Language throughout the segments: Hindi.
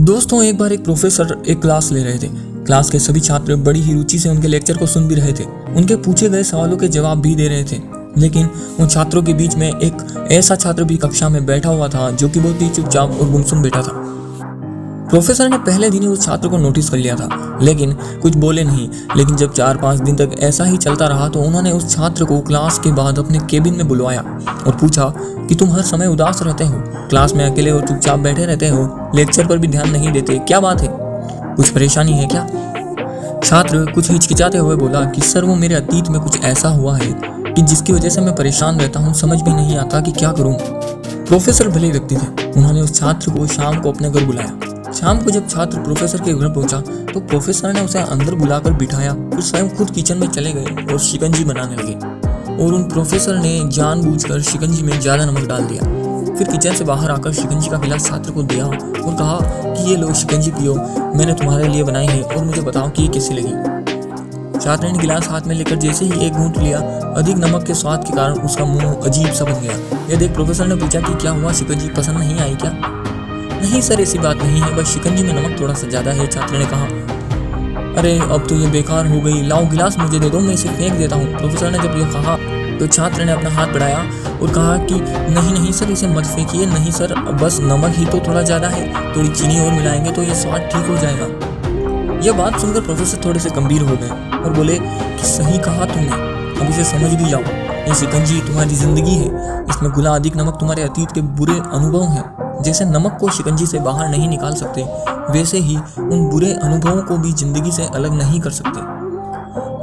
दोस्तों, एक बार एक प्रोफेसर एक क्लास ले रहे थे। क्लास के सभी छात्र बड़ी ही रुचि से उनके लेक्चर को सुन भी रहे थे। उनके पूछे गए सवालों के जवाब भी दे रहे थे। लेकिन उन छात्रों के बीच में एक ऐसा छात्र भी कक्षा में बैठा हुआ था जो कि बहुत ही चुपचाप और गुमसुम बैठा था। प्रोफेसर ने पहले दिन ही उस छात्र को नोटिस कर लिया था, लेकिन कुछ बोले नहीं। लेकिन जब 4-5 दिन तक ऐसा ही चलता रहा तो उन्होंने उस छात्र को क्लास के बाद अपने केबिन में बुलवाया और पूछा कि तुम हर समय उदास रहते हो, क्लास में अकेले और चुपचाप बैठे रहते हो, लेक्चर पर भी ध्यान नहीं देते, क्या बात है? कुछ परेशानी है क्या? छात्र कुछ हिचकिचाते हुए बोला कि सर, वो मेरे अतीत में कुछ ऐसा हुआ है कि जिसकी वजह से मैं परेशान रहता हूँ, समझ भी नहीं आता कि क्या करूँ। प्रोफेसर भले व्यक्ति थे। उन्होंने उस छात्र को शाम को अपने घर बुलाया। शाम को जब छात्र प्रोफेसर के घर पहुंचा तो प्रोफेसर ने उसे अंदर बुलाकर बिठाया, फिर स्वयं खुद किचन में चले गए और शिकंजी बनाने लगे। और उन प्रोफेसर ने जानबूझकर शिकंजी में ज्यादा नमक डाल दिया। फिर किचन से बाहर आकर शिकंजी का गिलास छात्र को दिया और कहा कि ये लो शिकंजी पियो, मैंने तुम्हारे लिए बनाई है और मुझे बताओ कि ये कैसी लगी। छात्र ने गिलास हाथ में लेकर जैसे ही एक घूंट लिया, अधिक नमक के स्वाद के कारण उसका मुंह अजीब सा बन गया। यह देख प्रोफेसर ने पूछा कि क्या हुआ, शिकंजी पसंद नहीं आई क्या? नहीं सर, ऐसी बात नहीं है, बस शिकंजी में नमक थोड़ा सा ज्यादा है। छात्र ने कहा, अरे अब तो ये बेकार हो गई, लाओ गिलास मुझे दे दो, मैं इसे फेंक देता हूँ। प्रोफेसर ने जब ये कहा तो छात्र ने अपना हाथ बढ़ाया और कहा कि नहीं नहीं सर, इसे मत फेंकिए। नहीं सर, बस नमक ही तो थोड़ा ज्यादा है, थोड़ी चीनी और मिलाएंगे तो ये स्वाद ठीक हो जाएगा। यह बात सुनकर प्रोफेसर थोड़े से गंभीर हो गए और बोले कि सही कहा तुमने, अब इसे समझ भी जाओ। ये शिकंजी तुम्हारी जिंदगी है, इसमें घुला अधिक नमक तुम्हारे अतीत के बुरे अनुभव हैं। जैसे नमक को शिकंजी से बाहर नहीं निकाल सकते, वैसे ही उन बुरे अनुभवों को भी जिंदगी से अलग नहीं कर सकते।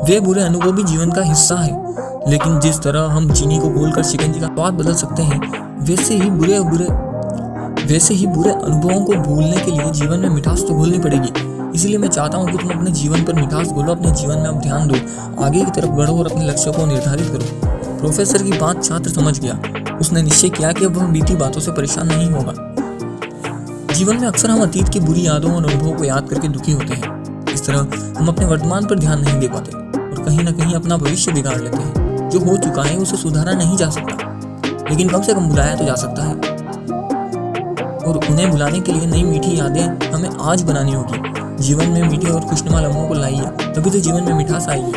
वे बुरे अनुभव भी जीवन का हिस्सा है, लेकिन जिस तरह हम चीनी को घोलकर शिकंजी का स्वाद बदल सकते हैं, वैसे ही बुरे अनुभवों को भूलने के लिए जीवन में मिठास तो घोलनी पड़ेगी। इसलिए मैं चाहता हूँ कि तुम अपने जीवन पर मिठास घोलो, अपने जीवन में अब ध्यान दो, आगे की तरफ बढ़ो और अपने लक्ष्य को निर्धारित करो। प्रोफेसर की बात छात्र समझ गया। उसने निश्चय किया कि अब वह बीती बातों से परेशान नहीं होगा। जीवन में अक्सर हम अतीत की बुरी यादों और अनुभवों को याद करके दुखी होते हैं। इस तरह हम अपने वर्तमान पर ध्यान नहीं दे पाते और कहीं ना कहीं अपना भविष्य बिगाड़ लेते हैं। जो हो चुका है उसे सुधारा नहीं जा सकता, लेकिन कम से कम भुलाया तो जा सकता है। और उन्हें भुलाने के लिए नई मीठी यादें हमें आज बनानी होगी। जीवन में मीठे और खुशनुमा लम्हों को लाइए, तभी तो जीवन में मिठास आएगी।